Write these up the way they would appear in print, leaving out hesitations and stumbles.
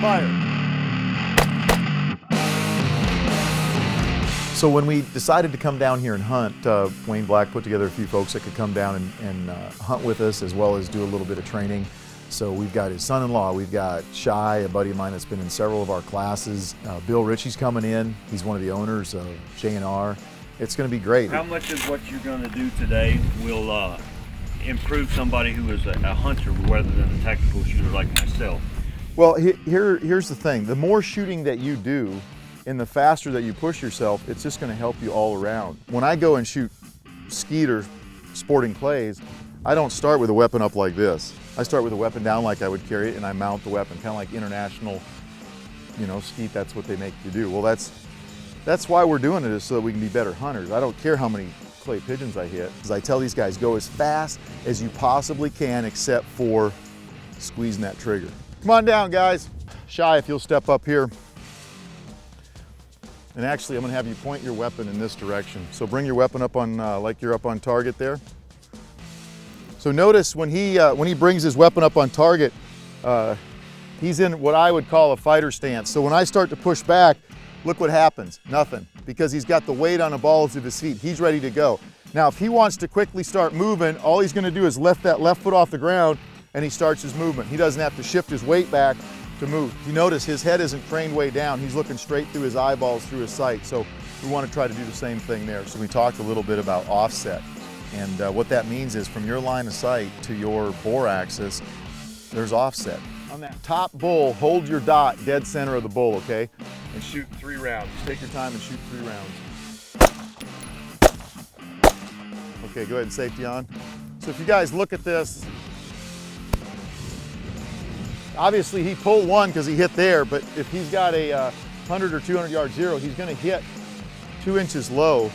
Fire. So when we decided to come down here and hunt, Wayne Black put together a few folks that could come down and hunt with us, as well as do a little bit of training. So we've got his son-in-law, we've got Shy, a buddy of mine that's been in several of our classes. Bill Ritchie's coming in. He's one of the owners of J&R. It's going to be great. How much of what you're going to do today will improve somebody who is a hunter rather than a tactical shooter like myself? Well, here's the thing. The more shooting that you do, and the faster that you push yourself, it's just going to help you all around. When I go and shoot skeet or sporting clays, I don't start with a weapon up like this. I start with a weapon down like I would carry it, and I mount the weapon, kind of like international, skeet. That's what they make you do. Well, that's why we're doing it, is so that we can be better hunters. I don't care how many clay pigeons I hit, because I tell these guys, go as fast as you possibly can, except for squeezing that trigger. Come on down, guys. Shy, if you'll step up here. And actually, I'm going to have you point your weapon in this direction. So bring your weapon up on, like you're up on target there. So notice when he brings his weapon up on target, he's in what I would call a fighter stance. So when I start to push back, look what happens, nothing. Because he's got the weight on the balls of his feet. He's ready to go. Now, if he wants to quickly start moving, all he's going to do is lift that left foot off the ground and he starts his movement. He doesn't have to shift his weight back to move. You notice his head isn't craned way down. He's looking straight through his eyeballs, through his sight. So we want to try to do the same thing there. So we talked a little bit about offset. And what that means is from your line of sight to your bore axis, there's offset. On that top bull, hold your dot dead center of the bull, okay? And shoot 3 rounds. Just take your time and shoot 3 rounds. Okay, go ahead and safety on. So if you guys look at this, obviously he pulled one because he hit there, but if he's got a 100 or 200 yard zero, he's gonna hit 2 inches low,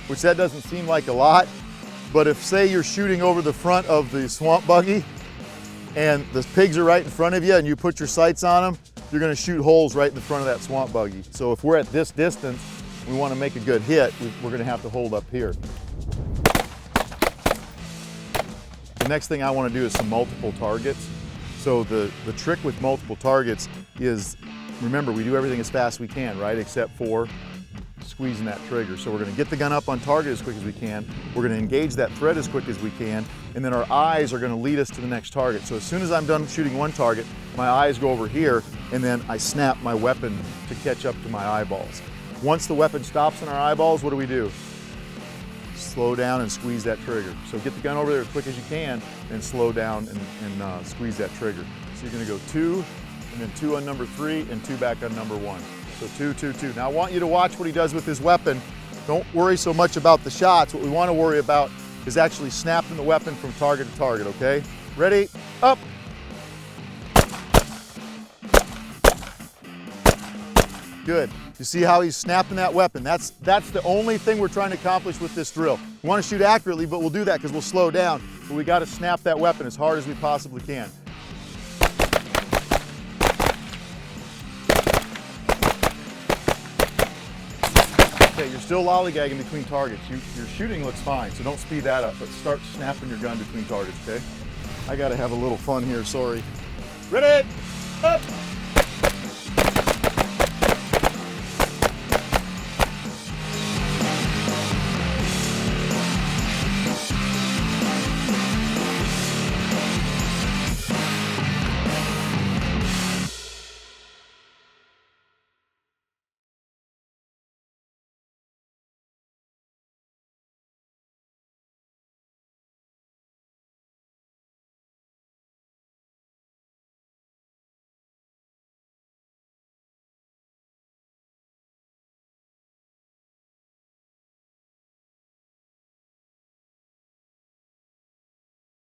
which that doesn't seem like a lot, but if say you're shooting over the front of the swamp buggy and the pigs are right in front of you and you put your sights on them, you're gonna shoot holes right in the front of that swamp buggy. So if we're at this distance, we wanna make a good hit, we're gonna have to hold up here. The next thing I wanna do is some multiple targets. So the trick with multiple targets is, remember, we do everything as fast as we can, right? Except for squeezing that trigger. So we're gonna get the gun up on target as quick as we can. We're gonna engage that thread as quick as we can. And then our eyes are gonna lead us to the next target. So as soon as I'm done shooting one target, my eyes go over here and then I snap my weapon to catch up to my eyeballs. Once the weapon stops in our eyeballs, what do? Slow down and squeeze that trigger. So get the gun over there as quick as you can and slow down and squeeze that trigger. So you're gonna go 2, and then 2 on number 3, and 2 back on number 1. So 2, 2, 2. Now I want you to watch what he does with his weapon. Don't worry so much about the shots. What we wanna worry about is actually snapping the weapon from target to target, okay? Ready, up. Good. You see how he's snapping that weapon? That's the only thing we're trying to accomplish with this drill. We want to shoot accurately, but we'll do that because we'll slow down. But we got to snap that weapon as hard as we possibly can. Okay, you're still lollygagging between targets. Your shooting looks fine, so don't speed that up, but start snapping your gun between targets, okay? I got to have a little fun here, sorry. Ready, up.